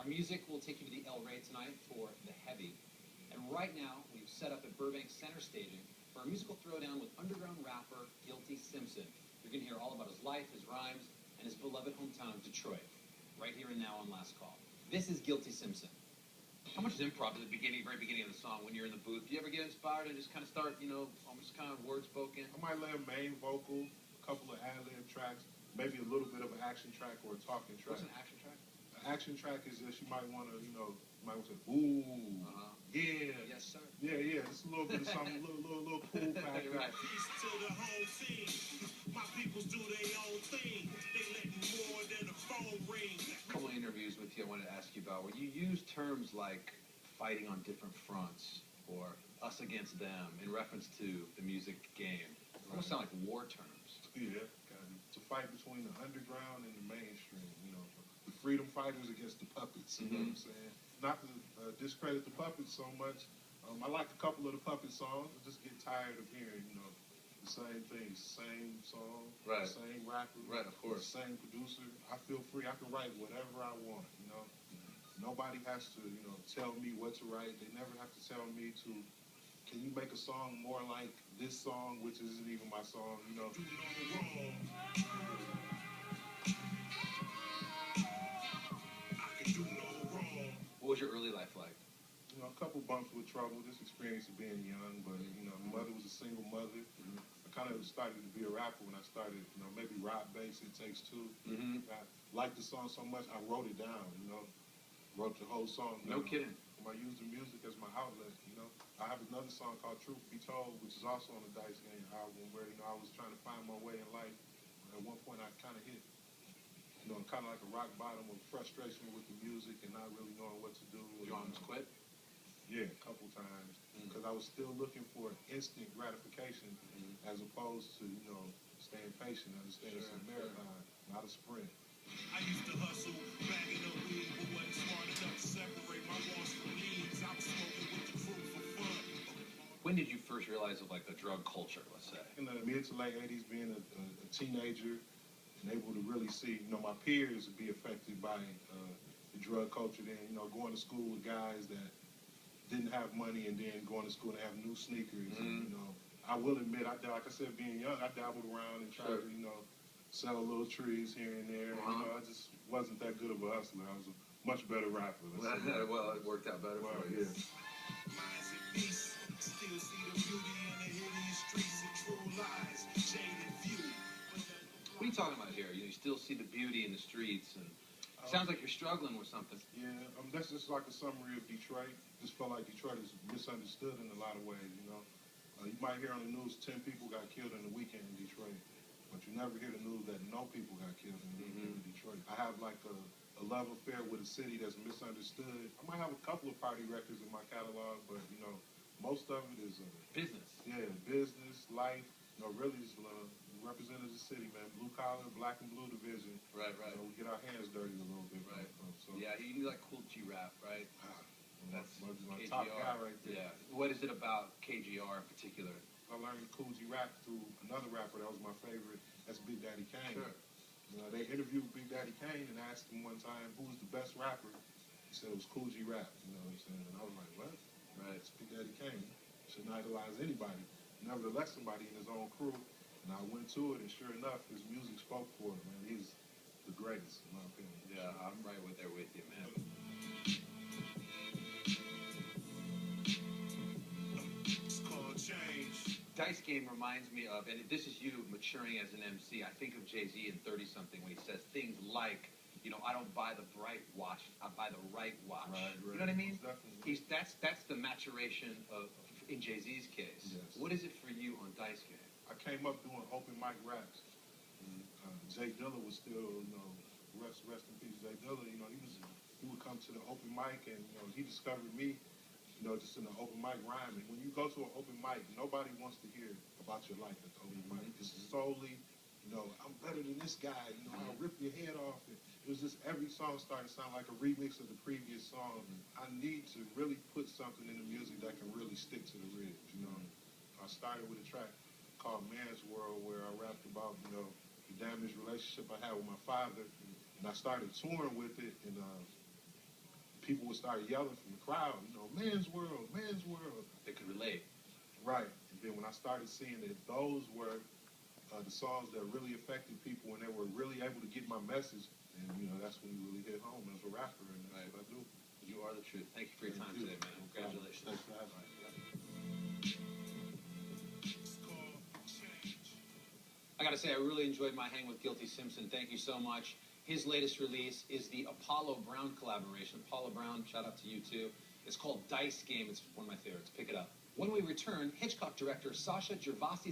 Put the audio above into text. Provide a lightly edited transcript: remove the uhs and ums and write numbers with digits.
Our music will take you to the El Rey tonight for The Heavy. And right now, we've set up at Burbank Center Staging for a musical throwdown with underground rapper Guilty Simpson. You're going to hear all about his life, his rhymes, and his beloved hometown of Detroit. Right here and now on Last Call. This is Guilty Simpson. How much is improv at the very beginning of the song when you're in the booth? Do you ever get inspired and just kind of start, almost kind of word spoken? I might lay a main vocal, a couple of ad-lib tracks, maybe a little bit of an action track or a talking track. What's an action track? An action track is this, you might want to, might want to say, ooh, yeah. Yes, sir. Yeah, just a little bit of something, a little cool factor. Right. Peace to the whole scene. My peoples do their own thing. They let more than a phone ring. A couple of interviews with you I wanted to ask you about where you use terms like fighting on different fronts or us against them in reference to the music game. It almost sound like war terms. Yeah, it's a fight between the underground and the mainstream, the freedom fighters against the puppets, you know what I'm saying? Not to discredit the puppets so much. I like a couple of the puppet songs. I just get tired of hearing, the same thing, same song, Right. same rapper, Right, of course. same producer. I feel free. I can write whatever I want, Nobody has to, tell me what to write. They never have to tell me to, can you make a song more like this song, which isn't even my song, Do no wrong. I can do no wrong. What was your early life like? A couple bumps with trouble, just experience of being young, but, my mother was a single mother. I kind of started to be a rapper when I started, maybe rock bass, It Takes Two. I liked the song so much, I wrote it down, wrote the whole song down. No kidding. I used the music as my outlet, I have another song called Truth Be Told, which is also on the Dice Game album, where, I was trying to find my way in life. At one point, I kind of hit, kind of like a rock bottom of frustration with the music and not really knowing what to do. Did you almost quit? Yeah, a couple times, because I was still looking for instant gratification as opposed to, staying patient, understanding it's a marathon, not a sprint. I used to hustle, bagging up weed, but wasn't smart enough to separate my wants from needs. I was smoking with the crew for fun. When did you first realize of like the drug culture, let's say? In the mid to late 80s, being a teenager and able to really see, my peers be affected by the drug culture, then, going to school with guys that didn't have money and then going to school and have new sneakers. And, I will admit, like I said, being young, I dabbled around and tried to, sell little trees here and there. I just wasn't that good of a hustler. I was a much better rapper. Well, it worked out better for you. Minds at peace, still see the beauty in the hideous streets and true lies, jaded view. What are you talking about here? You still see the beauty in the streets, and it sounds like you're struggling with something. Yeah, that's just like a summary of Detroit. Just felt like Detroit is misunderstood in a lot of ways, You might hear on the news 10 people got killed in the weekend in Detroit, but you never hear the news that no people got killed in the weekend in Detroit. I have like a love affair with a city that's misunderstood. I might have a couple of party records in my catalog, but, most of it is Business. Yeah, business, life, really just represented the city, man. Blue collar, black and blue division. Right. We get our hands dirty a little bit. Right. So, Yeah, you like Cool G rap, right? That's my KGR. top guy right there. Yeah. What is it about KGR in particular? I learned Cool G rap through another rapper that was my favorite. That's Big Daddy Kane. Sure. They interviewed Big Daddy Kane and asked him one time who was the best rapper. He said it was Cool G rap. You know what I'm saying? And I was like, what? Right. It's Big Daddy Kane. Shouldn't idolize anybody. Nevertheless, somebody in his own crew. And I went to it, and sure enough, his music spoke for it, man. He's the greatest, in my opinion. Yeah, I'm right there with you, man. It's called change. Dice Game reminds me of, and this is you maturing as an MC, I think of Jay-Z in 30-something when he says things like, I don't buy the bright watch, I buy the right watch. Right. You know what I mean? Definitely. That's the maturation of, in Jay-Z's case. Yes. What is it for you on Dice Game? I came up doing open mic raps. Jay Dilla was still, rest in peace, Jay Dilla. He would come to the open mic and, he discovered me, just in the open mic rhyming. When you go to an open mic, nobody wants to hear about your life at the open mic. It's solely, I'm better than this guy, I'll rip your head off. And it was just every song started to sound like a remix of the previous song. I need to really put something in the music that can really stick to the ribs, I started with a track called Man's World, where I rapped about, the damaged relationship I had with my father. And I started touring with it, and people would start yelling from the crowd, you know, man's world, man's world. They could relate. Right. And then when I started seeing that those were the songs that really affected people and they were really able to get my message, and, you know, that's when you really hit home as a rapper, and that's what I do. You are the truth. Thank you for your time today, man. Congratulations. Thanks for having me. It's called change. I gotta say, I really enjoyed my hang with Guilty Simpson. Thank you so much. His latest release is the Apollo Brown collaboration. Apollo Brown, shout out to you too. It's called Dice Game. It's one of my favorites. Pick it up. When we return, Hitchcock director Sasha Gervasi